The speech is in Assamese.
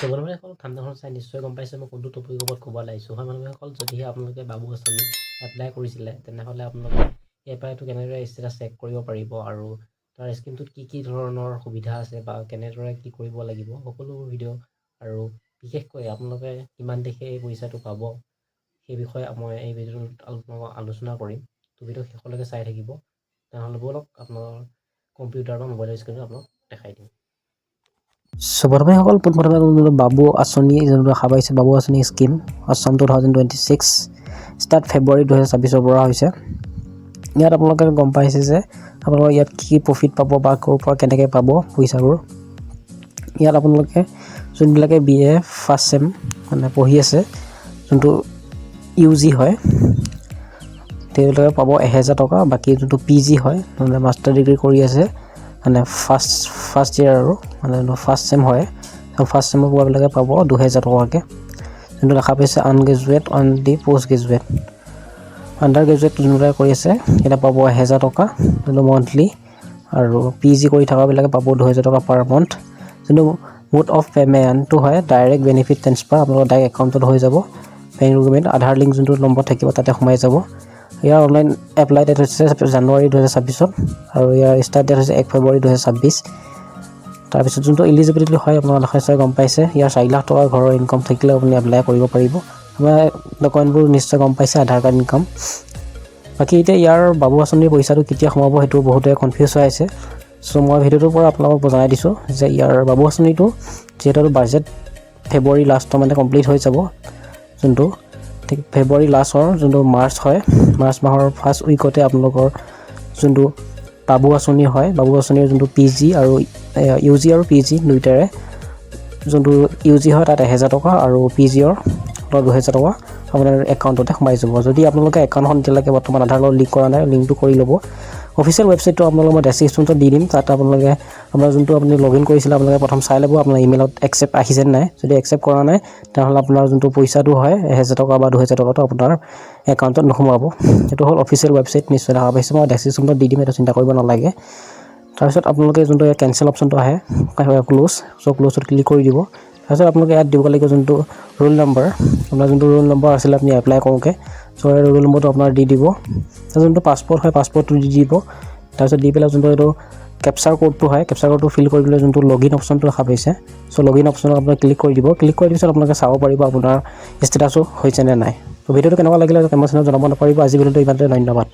মানুহেসকল ঠাণ্ডাখন চাই নিশ্চয় গম পাইছে মই কোনটো টপিকৰ ওপৰত ক'ব লাগিছোঁ হয় মানুহেসকল যদিহে আপোনালোকে বাবু আঁচনি এপ্লাই কৰিছিলে তেনেহ'লে আপোনালোকে এপ্লাইটো কেনেদৰে ষ্টেটাছ চেক কৰিব পাৰিব আৰু তাৰ স্কিমটোত কি ধৰণৰ সুবিধা আছে বা কেনেদৰে কি কৰিব লাগিব সকলোবোৰ ভিডিঅ' আৰু বিশেষকৈ আপোনালোকে কিমান তাৰিখে এই পইচাটো পাব সেই বিষয়ে মই এই ভিডিঅ'টোত আলোচনা কৰিম তো ভিডিঅ' শেষলৈকে চাই থাকিব তেনেহ'লে ব'লক আপোনাৰ কম্পিউটাৰ বা মোবাইলৰ স্ক্ৰীণত আপোনাক দেখাই দিম প্ৰথমে সকল পোনপ্ৰথমে বাবু আঁচনি যোনটো দেখা পাইছে বাবু আঁচনি স্কিম আছাম 2026 ষ্টাৰ্ট ফেব্ৰুৱাৰী 2026 পৰা হৈছে ইয়াত আপোনালোকে গম পাইছে যে আপোনালোকে ইয়াত কি প্ৰফিট পাব বা ক'ৰ পৰা কেনেকৈ পাব পইচাবোৰ ইয়াত আপোনালোকে যোনবিলাকে BA ফাৰ্ষ্ট চেম মানে পঢ়ি আছে যোনটো UG হয় তেওঁলোকে পাব 1000 টকা বাকী যোনটো PG হয় মানে মাষ্টাৰ ডিগ্ৰী কৰি আছে মানে ফাৰ্ষ্ট ইয়াৰ আৰু মানে ফাৰ্ষ্ট চেম হয় ফাৰ্ষ্ট চেমৰ পোৱাবিলাকে পাব 2000 টকাকৈ যোনটো দেখা পাইছে undergraduate and the post graduate under graduate যোনবিলাক কৰি আছে এটা পাব 1000 টকা যোনটো মন্থলি আৰু PG কৰি থকাবিলাকে পাব 2000 টকা পাৰ মান্থ যোনটো মোড অফ পে'মেণ্টটো হয় ডাইৰেক্ট বেনিফিট ট্ৰেন্সফাৰ আপোনালোকৰ ডাইৰেক্ট একাউণ্টত হৈ যাব বেংক ডকুমেণ্ট আধাৰ লিংক যোনটো নম্বৰ থাকিব তাতে সোমাই যাব ইয়াৰ অনলাইন এপ্লাই ডেট হৈছে জানুৱাৰী 2026 আৰু ইয়াৰ ষ্টাৰ্ট ডেট হৈছে 1 ফেব্ৰুৱাৰী 2026 তাৰপিছত যোনটো এলিজিবিলিটি হয় আপোনালোকে নিশ্চয় গম পাইছে ইয়াৰ 4 লাখ টকাৰ ঘৰৰ ইনকাম থাকিলে আপুনি এপ্লাই কৰিব পাৰিব আমাৰ ডকুমেণ্টবোৰ নিশ্চয় গম পাইছে আধাৰ কাৰ্ড ইনকাম বাকী এতিয়া ইয়াৰ বাবু আঁচনিৰ পইচাটো কেতিয়া সোমাব সেইটো বহুতে কনফিউজ হৈ আছে চ' মই ভিডিঅ'টোৰ পৰা আপোনালোকক জনাই দিছোঁ যে ইয়াৰ বাবু আঁচনিটো যিহেতু বাজেট ফেব্ৰুৱাৰী লাষ্টৰ মানে কমপ্লিট হৈ যাব যোনটো ঠিক ফেব্ৰুৱাৰী লাষ্টৰ যোনটো মাৰ্চ হয় মাৰ্চ মাহৰ ফাৰ্ষ্ট উইকতে আপোনালোকৰ যোনটো বাবু আঁচনি হয় বাবু আঁচনিৰ যোনটো PG আৰু UG আৰু PG দুইটাৰে যোনটো UG হয় তাত 1000 টকা আৰু PGৰ 2000 টকা আপোনাৰ একাউণ্টতে সোমাই যাব যদি আপোনালোকে একাউণ্টখন এতিয়ালৈকে বৰ্তমান আধাৰ লগত লিংক কৰা নাই লিংকটো কৰি ল'ব অফিচিয়েল ৱেবছাইটটো আপোনালোকে মই ডেছক্ৰিপশ্যনটো দি দিম তাত আপোনালোকে আপোনাৰ যোনটো আপুনি লগইন কৰিছিলে আপোনালোকে প্ৰথম চাই ল'ব আপোনাৰ ইমেইলত একচেপ্ট আহিছে নাই যদি একচেপ্ট কৰা নাই তেনেহ'লে আপোনাৰ যোনটো পইচাটো হয় 1000 টকা বা 2000 টকাটো আপোনাৰ একাউণ্টত নোসোমাব এইটো হ'ল অফিচিয়েল ৱেবছাইট নিশ্চয় দেখা পাইছে মই ডেছক্ৰিপশ্যনটো দি দিম এইটো চিন্তা কৰিব নালাগে তাৰপিছত আপোনালোকে যোনটো কেনচেল অপশ্যনটো আহে ক্লোজ চ' ক্লোজত ক্লিক কৰি দিব তাৰপিছত আপোনালোকে ইয়াত দিব লাগিব যোনটো ৰোল নম্বৰ আপোনাৰ যোনটো ৰোল নম্বৰ আছিলে আপুনি এপ্লাই কৰোঁতে চ' ৰোল নম্বৰটো আপোনাৰ দি দিব যোনটো পাছপৰ্ট হয় পাছপৰ্টটো দি দিব তাৰপিছত দি পেলাই যোনটো এইটো কেপচাৰ কোডটো হয় কেপচাৰ কোডটো ফিল কৰিবলৈ যোনটো লগইন অপশ্যনটো দেখা পাইছে চ' লগইন অপশ্যনত আপোনাক ক্লিক কৰি দিব ক্লিক কৰি দিয়াৰ পিছত আপোনালোকে চাব পাৰিব আপোনাৰ ষ্টেটাছো হৈছে নে নাই ত' ভিডিঅ'টো কেনেকুৱা লাগিলে কমেণ্ট চেনেলত জনাব নাপাৰিব আজি ভিডিঅ'টো ইমানতে ধন্যবাদ